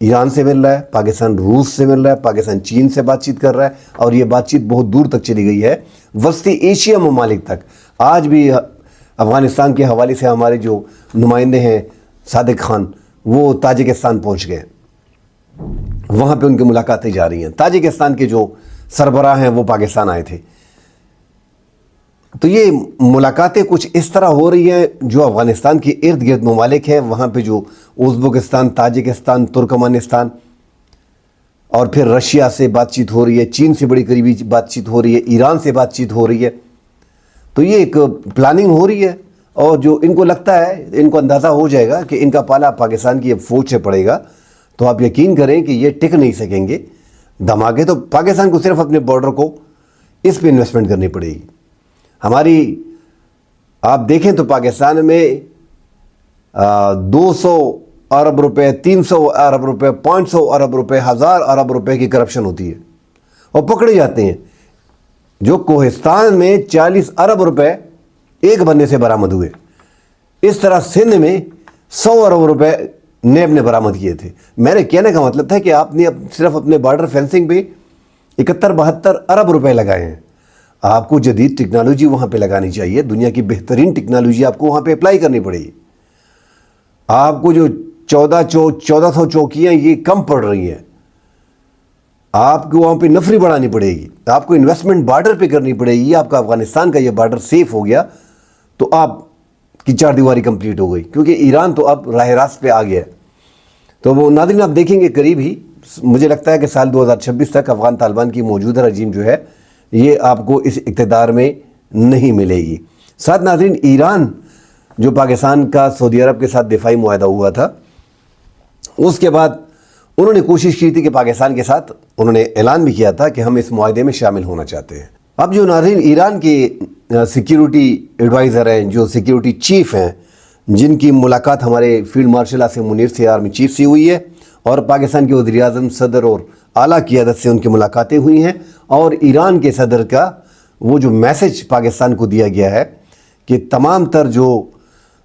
ایران سے مل رہا ہے، پاکستان روس سے مل رہا ہے، پاکستان چین سے بات چیت کر رہا ہے، اور یہ بات چیت بہت دور تک چلی گئی ہے، وسطی ایشیا ممالک تک۔ آج بھی افغانستان کے حوالے سے ہمارے جو نمائندے ہیں صادق خان، وہ تاجکستان پہنچ گئے، وہاں پہ ان کی ملاقاتیں جاری ہیں۔ تاجکستان کے جو سربراہ ہیں وہ پاکستان آئے تھے۔ تو یہ ملاقاتیں کچھ اس طرح ہو رہی ہیں، جو افغانستان کے ارد گرد ممالک ہیں وہاں پہ جو ازبکستان، تاجکستان، ترکمانستان، اور پھر رشیا سے بات چیت ہو رہی ہے، چین سے بڑی قریبی بات چیت ہو رہی ہے، ایران سے بات چیت ہو رہی ہے۔ تو یہ ایک پلاننگ ہو رہی ہے، اور جو ان کو لگتا ہے، ان کو اندازہ ہو جائے گا کہ ان کا پالا پاکستان کی فوج سے پڑے گا، تو آپ یقین کریں کہ یہ ٹک نہیں سکیں گے۔ دھماکے تو پاکستان کو صرف اپنے بارڈر کو اس پہ انویسٹمنٹ کرنی پڑے گی۔ ہماری آپ دیکھیں تو پاکستان میں 200 ارب روپے، 300 ارب روپے، 500 ارب روپے، 1000 ارب روپے کی کرپشن ہوتی ہے، اور پکڑے جاتے ہیں۔ جو کوہستان میں 40 ارب روپے ایک بندے سے برآمد ہوئے، اس طرح سندھ میں 100 ارب روپے نیب نے برآمد کیے تھے۔ میرے کہنے کا مطلب تھا کہ آپ نے صرف اپنے بارڈر فینسنگ پہ 71-72 ارب روپے لگائے ہیں۔ آپ کو جدید ٹیکنالوجی وہاں پہ لگانی چاہیے، دنیا کی بہترین ٹیکنالوجی آپ کو وہاں پہ اپلائی کرنی پڑے گی۔ آپ کو جو 1400 چوکیاں یہ کم پڑ رہی ہیں، آپ کو وہاں پہ نفری بڑھانی پڑے گی، آپ کو انویسٹمنٹ بارڈر پہ کرنی پڑے گی۔ آپ کا افغانستان کا یہ بارڈر سیف ہو گیا تو آپ کی چار دیواری کمپلیٹ ہو گئی، کیونکہ ایران تو اب راہ راست پہ آ گیا ہے۔ تو وہ ناظرین آپ دیکھیں گے قریب ہی، مجھے لگتا ہے کہ سال 2026 تک افغان طالبان کی موجودہ رجیم جو ہے یہ آپ کو اس اقتدار میں نہیں ملے گی۔ ساتھ ناظرین، ایران جو پاکستان کا سعودی عرب کے ساتھ دفاعی معاہدہ ہوا تھا، اس کے بعد انہوں نے کوشش کی تھی کہ پاکستان کے ساتھ، انہوں نے اعلان بھی کیا تھا کہ ہم اس معاہدے میں شامل ہونا چاہتے ہیں۔ اب جو ناظرین ایران کے سیکیورٹی ایڈوائزر ہیں، جو سیکیورٹی چیف ہیں، جن کی ملاقات ہمارے فیلڈ مارشل آصف منیر سے، آرمی چیف سے ہوئی ہے، اور پاکستان کے وزیر اعظم، صدر اور اعلیٰ قیادت سے ان کی ملاقاتیں ہوئی ہیں، اور ایران کے صدر کا وہ جو میسج پاکستان کو دیا گیا ہے کہ تمام تر جو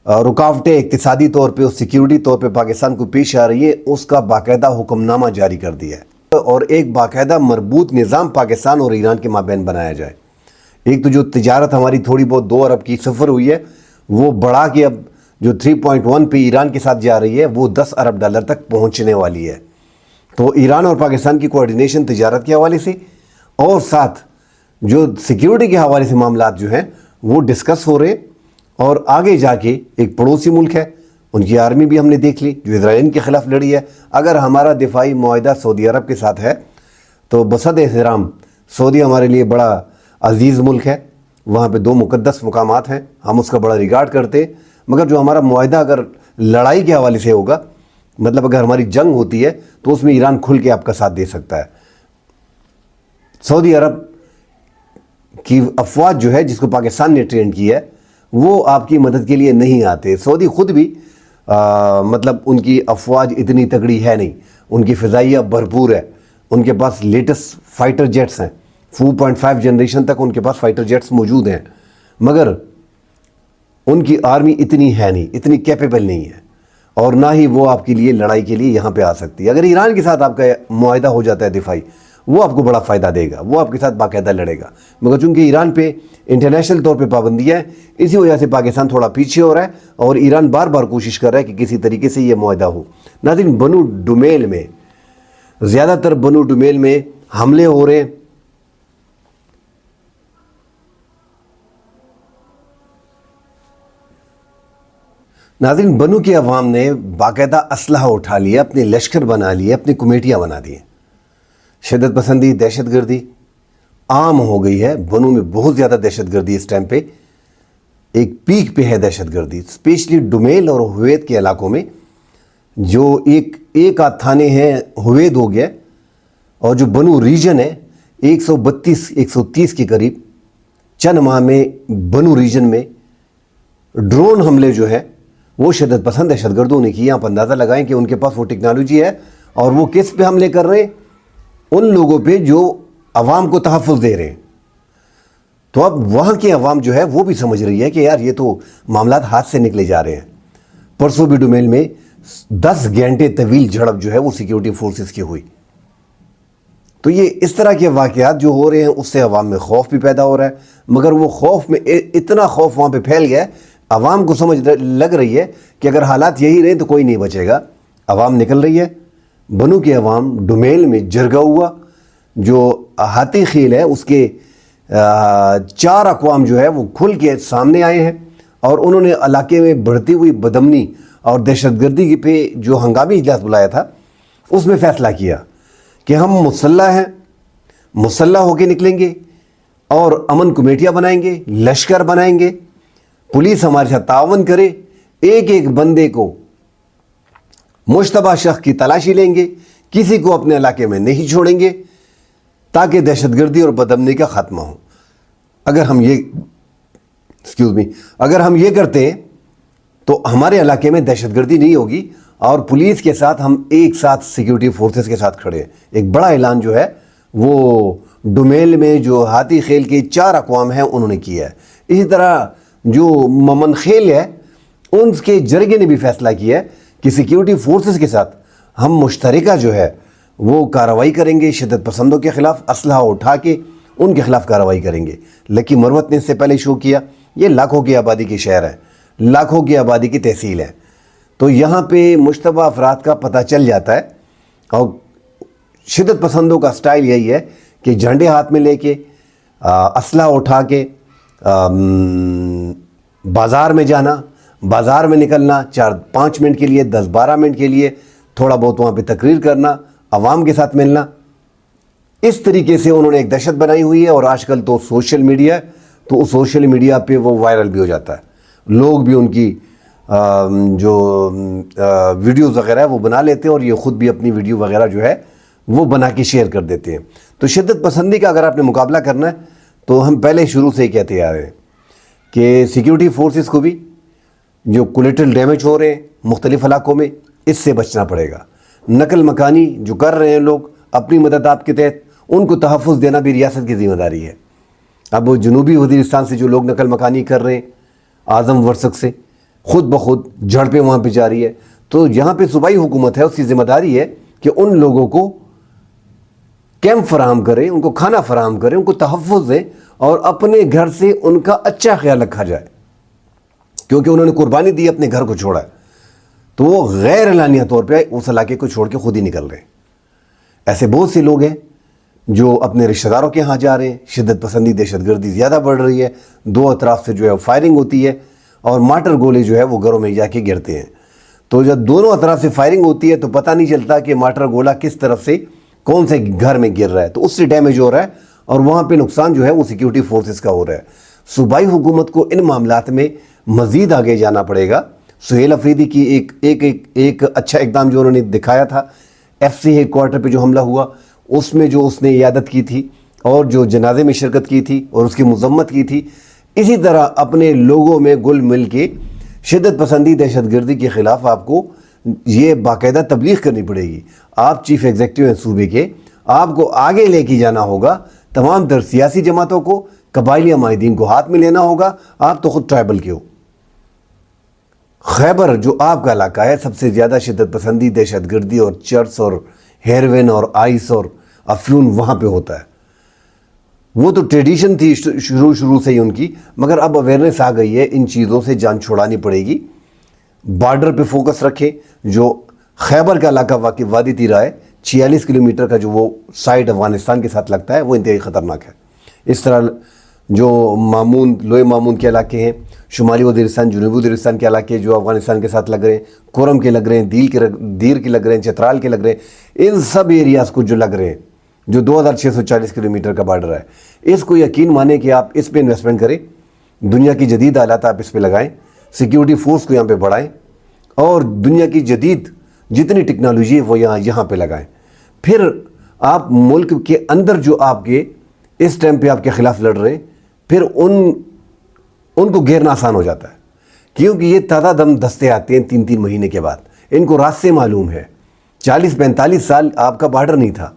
رکاوٹیں اقتصادی طور پہ اور سیکیورٹی طور پہ پاکستان کو پیش آ رہی ہے، اس کا باقاعدہ حکم نامہ جاری کر دیا ہے، اور ایک باقاعدہ مربوط نظام پاکستان اور ایران کے مابین بنایا جائے۔ ایک تو جو تجارت ہماری تھوڑی بہت 2 ارب کی سفر ہوئی ہے، وہ بڑھا کے اب جو 3.1 پہ ایران کے ساتھ جا رہی ہے، وہ 10 ارب ڈالر تک پہنچنے والی ہے۔ تو ایران اور پاکستان کی کوارڈینیشن تجارت کے حوالے سے، اور ساتھ جو سیکیورٹی کے حوالے سے معاملات جو ہیں وہ ڈسکس ہو رہے ہیں۔ اور آگے جا کے ایک پڑوسی ملک ہے، ان کی آرمی بھی ہم نے دیکھ لی جو اسرائیل کے خلاف لڑی ہے۔ اگر ہمارا دفاعی معاہدہ سعودی عرب کے ساتھ ہے تو بصد احترام سعودی ہمارے لیے بڑا عزیز ملک ہے، وہاں پہ 2 مقدس مقامات ہیں، ہم اس کا بڑا ریگارڈ کرتے ہیں۔ مگر جو ہمارا معاہدہ اگر لڑائی کے حوالے سے ہوگا، مطلب اگر ہماری جنگ ہوتی ہے تو اس میں ایران کھل کے آپ کا ساتھ دے سکتا ہے۔ سعودی عرب کی افواج جو ہے، جس کو پاکستان نے ٹرین کی ہے، وہ آپ کی مدد کے لیے نہیں آتے۔ سعودی خود بھی مطلب ان کی افواج اتنی تگڑی ہے نہیں، ان کی فضائیہ بھرپور ہے، ان کے پاس لیٹسٹ فائٹر جیٹس ہیں، 4.5 جنریشن تک ان کے پاس فائٹر جیٹس موجود ہیں، مگر ان کی آرمی اتنی ہے نہیں، اتنی کیپیبل نہیں ہے، اور نہ ہی وہ آپ کے لیے لڑائی کے لیے یہاں پہ آ سکتی ہے۔ اگر ایران کے ساتھ آپ کا معاہدہ ہو جاتا ہے دفاعی، وہ آپ کو بڑا فائدہ دے گا، وہ آپ کے ساتھ باقاعدہ لڑے گا، مگر چونکہ ایران پہ انٹرنیشنل طور پہ پابندیاں ہیں، اسی وجہ سے پاکستان تھوڑا پیچھے ہو رہا ہے، اور ایران بار بار کوشش کر رہا ہے کہ کسی طریقے سے یہ معاہدہ ہو۔ ناظرین، بنو ڈومیل میں، زیادہ تر بنو ڈومیل میں حملے ہو رہے ہیں۔ ناظرین، بنو کی عوام نے باقاعدہ اسلحہ اٹھا لیا، اپنے لشکر بنا لیے، اپنی کمیٹیاں بنا دی ہیں۔ شدت پسندی، دہشت گردی عام ہو گئی ہے بنو میں، بہت زیادہ دہشت گردی اس ٹائم پہ ایک پیک پہ ہے دہشت گردی، اسپیشلی ڈومیل اور ہوید کے علاقوں میں، جو ایک آدھ تھانے ہیں ہوید ہو گیا، اور جو بنو ریجن ہے 132-130 کے قریب چند ماہ میں بنو ریجن میں ڈرون حملے جو ہے وہ شدت پسند دہشت گردوں نے کی۔ آپ اندازہ لگائیں کہ ان کے پاس وہ ٹیکنالوجی ہے، اور وہ کس پہ حملے کر رہے ہیں؟ ان لوگوں پہ جو عوام کو تحفظ دے رہے ہیں۔ تو اب وہاں کی عوام جو ہے وہ بھی سمجھ رہی ہے کہ یار یہ تو معاملات ہاتھ سے نکلے جا رہے ہیں۔ پرسوں بھی ڈومیل میں 10 گھنٹے طویل جھڑپ جو ہے وہ سیکیورٹی فورسز کی ہوئی. تو یہ اس طرح کے واقعات جو ہو رہے ہیں اس سے عوام میں خوف بھی پیدا ہو رہا ہے. مگر وہ خوف میں اتنا خوف وہاں پہ پھیل گیا ہے, عوام کو سمجھ لگ رہی ہے کہ اگر حالات یہی رہے تو کوئی نہیں بچے گا. عوام نکل رہی ہے. بنو کے عوام ڈومیل میں جرگا ہوا جو ہاتھی خیل ہے اس کے 4 اقوام جو ہے وہ کھل کے سامنے آئے ہیں, اور انہوں نے علاقے میں بڑھتی ہوئی بدامنی اور دہشت گردی پہ جو ہنگامی اجلاس بلایا تھا اس میں فیصلہ کیا کہ ہم مسلح ہیں, مسلح ہو کے نکلیں گے اور امن کمیٹیاں بنائیں گے, لشکر بنائیں گے, پولیس ہمارے ساتھ تعاون کرے, ایک ایک بندے کو مشتبہ شخص کی تلاشی لیں گے, کسی کو اپنے علاقے میں نہیں چھوڑیں گے تاکہ دہشت گردی اور بدامنی کا خاتمہ ہو. اگر ہم یہ کرتے تو ہمارے علاقے میں دہشت گردی نہیں ہوگی, اور پولیس کے ساتھ ہم ایک ساتھ سیکیورٹی فورسز کے ساتھ کھڑے ہیں. ایک بڑا اعلان جو ہے وہ ڈومیل میں جو ہاتھی خیل کے 4 اقوام ہیں انہوں نے کیا ہے. اسی طرح جو ممن خیل ہے ان کے جرگے نے بھی فیصلہ کیا ہے کہ سیکیورٹی فورسز کے ساتھ ہم مشترکہ جو ہے وہ کارروائی کریں گے, شدت پسندوں کے خلاف اسلحہ اٹھا کے ان کے خلاف کارروائی کریں گے. لکی مروت نے اس سے پہلے شو کیا. یہ لاکھوں کی آبادی کی شہر ہے, لاکھوں کی آبادی کی تحصیل ہے, تو یہاں پہ مشتبہ افراد کا پتہ چل جاتا ہے. اور شدت پسندوں کا سٹائل یہی ہے کہ جھنڈے ہاتھ میں لے کے اسلحہ اٹھا کے بازار میں جانا, بازار میں نکلنا 4-5 منٹ کے لیے, 10-12 منٹ کے لیے, تھوڑا بہت وہاں پہ تقریر کرنا, عوام کے ساتھ ملنا. اس طریقے سے انہوں نے ایک دہشت بنائی ہوئی ہے. اور آج کل تو سوشل میڈیا ہے, تو اس سوشل میڈیا پہ وہ وائرل بھی ہو جاتا ہے. لوگ بھی ان کی جو ویڈیوز وغیرہ ہے وہ بنا لیتے ہیں, اور یہ خود بھی اپنی ویڈیو وغیرہ جو ہے وہ بنا کے شیئر کر دیتے ہیں. تو شدت پسندی کا اگر آپ نے مقابلہ کرنا ہے تو ہم پہلے شروع سے ہی کہتے آ رہے ہیں کہ سیکیورٹی فورسز کو بھی جو کولیٹرل ڈیمیج ہو رہے ہیں مختلف علاقوں میں اس سے بچنا پڑے گا. نقل مکانی جو کر رہے ہیں لوگ اپنی مدد آپ کے تحت, ان کو تحفظ دینا بھی ریاست کی ذمہ داری ہے. اب وہ جنوبی وزیرستان سے جو لوگ نقل مکانی کر رہے ہیں اعظم ورسک سے, خود بخود جھڑپیں وہاں پہ جاری ہے, تو یہاں پہ صوبائی حکومت ہے, اس کی ذمہ داری ہے کہ ان لوگوں کو کیمپ فراہم کریں, ان کو کھانا فراہم کریں, ان کو تحفظ دیں, اور اپنے گھر سے ان کا اچھا خیال رکھا جائے, کیونکہ انہوں نے قربانی دی, اپنے گھر کو چھوڑا ہے, تو وہ غیر اعلانیہ طور پہ اس علاقے کو چھوڑ کے خود ہی نکل رہے ہیں. ایسے بہت سے لوگ ہیں جو اپنے رشتہ داروں کے ہاں جا رہے ہیں. شدت پسندی دہشت گردی زیادہ بڑھ رہی ہے, 2 اطراف سے جو ہے فائرنگ ہوتی ہے, اور مارٹر گولے جو ہے وہ گھروں میں جا کے گرتے ہیں. تو جب دونوں اطراف سے فائرنگ ہوتی ہے تو پتہ نہیں چلتا کہ مارٹر گولا کس طرف سے کون سے گھر میں گر رہا ہے, تو اس سے ڈیمیج ہو رہا ہے, اور وہاں پہ نقصان جو ہے وہ سیکیورٹی فورسز کا ہو رہا ہے. صوبائی حکومت کو ان معاملات میں مزید آگے جانا پڑے گا. سہیل افریدی کی ایک اچھا اقدام جو انہوں نے دکھایا تھا, ایف سی ہیڈ کوارٹر پہ جو حملہ ہوا اس میں جو اس نے عیادت کی تھی اور جو جنازے میں شرکت کی تھی اور اس کی مذمت کی تھی, اسی طرح اپنے لوگوں میں گل مل کے شدت پسندی دہشت گردی کے خلاف آپ کو یہ باقاعدہ تبلیغ کرنی پڑے گی. آپ چیف ایگزیکٹو ہیں صوبے کے, آپ کو آگے لے کے جانا ہوگا, تمام تر سیاسی جماعتوں کو, قبائلی عمائدین کو ہاتھ میں لینا ہوگا. آپ تو خود ٹرائبل کے ہو. خیبر جو آپ کا علاقہ ہے, سب سے زیادہ شدت پسندی دہشت گردی اور چرس اور ہیروین اور آئس اور افیون وہاں پہ ہوتا ہے. وہ تو ٹریڈیشن تھی شروع سے ہی ان کی, مگر اب اویئرنیس آ گئی ہے, ان چیزوں سے جان چھڑانی پڑے گی. بارڈر پہ فوکس رکھیں. جو خیبر کا علاقہ واقع وادی تیرا ہے, 46 کلومیٹر کا جو وہ سائٹ افغانستان کے ساتھ لگتا ہے, وہ انتہائی خطرناک ہے. اس طرح جو لوئے مامون کے علاقے ہیں, شمالی وزیرستان, جنوبی وزیرستان کے علاقے جو افغانستان کے ساتھ لگ رہے ہیں, کورم کے لگ رہے ہیں, دیر کے لگ رہے ہیں, چترال کے لگ رہے ہیں, ان سب ایریاز کو جو لگ رہے ہیں, جو 2640 کلومیٹر کا بارڈر ہے, اس کو یقین مانیں کہ آپ اس پہ انویسٹمنٹ کریں. دنیا کی جدید آلات آپ اس پہ لگائیں, سیکیورٹی فورس کو یہاں پہ بڑھائیں, اور دنیا کی جدید جتنی ٹیکنالوجی ہے وہ یہاں پہ لگائیں. پھر آپ ملک کے اندر جو آپ کے اس ٹائم پہ آپ کے خلاف لڑ رہے ہیں, پھر ان کو گھیرنا آسان ہو جاتا ہے, کیونکہ یہ تازہ دم دستے آتے ہیں 3 مہینے کے بعد. ان کو راستے معلوم ہے. 40-45 سال آپ کا بارڈر نہیں تھا.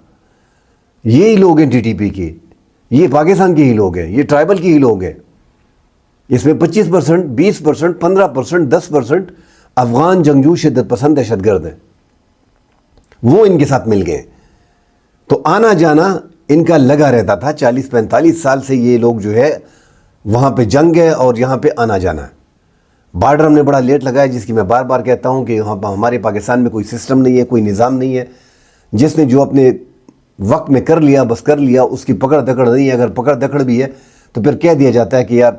یہی لوگ ہیں ٹی ٹی پی کے, یہ پاکستان کے ہی لوگ ہیں, یہ ٹرائبل کے ہی لوگ ہیں. اس میں 25%, 20%, 15%, 10% افغان جنگجو شدت پسند دہشت گرد ہیں، وہ ان کے ساتھ مل گئے، تو آنا جانا ان کا لگا رہتا تھا 40-45 سال سے یہ لوگ جو ہے وہاں پہ جنگ ہے اور یہاں پہ آنا جانا ہے۔ بارڈر ہم نے بڑا لیٹ لگایا، جس کی میں بار بار کہتا ہوں کہ یہاں ہمارے پاکستان میں کوئی سسٹم نہیں ہے، کوئی نظام نہیں ہے، جس نے جو اپنے وقت میں کر لیا بس کر لیا، اس کی پکڑ دکڑ نہیں ہے۔ اگر پکڑ دکڑ بھی ہے تو پھر کہہ دیا جاتا ہے کہ یار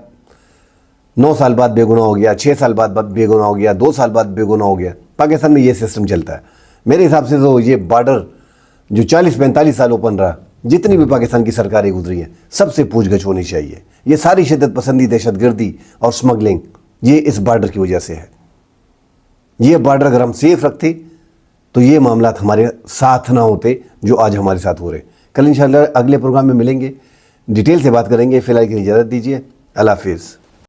9 سال بعد بے گناہ ہو گیا، 6 سال بعد بے گناہ ہو گیا، 2 سال بعد بے گناہ ہو گیا۔ پاکستان میں یہ سسٹم چلتا ہے۔ میرے حساب سے تو یہ بارڈر جو 40-45 سال اوپن رہا، جتنی بھی پاکستان کی سرکاریں گزری ہیں، سب سے پوچھ گچھ ہونی چاہیے۔ یہ ساری شدت پسندی، دہشت گردی اور سمگلنگ یہ اس بارڈر کی وجہ سے ہے۔ یہ بارڈر اگر ہم سیف رکھتے تو یہ معاملات ہمارے ساتھ نہ ہوتے جو آج ہمارے ساتھ ہو رہے۔ کل انشاءاللہ اگلے پروگرام میں ملیں گے، ڈیٹیل سے بات کریں گے۔ فی الحال کے لیے اجازت دیجیے، اللہ حافظ۔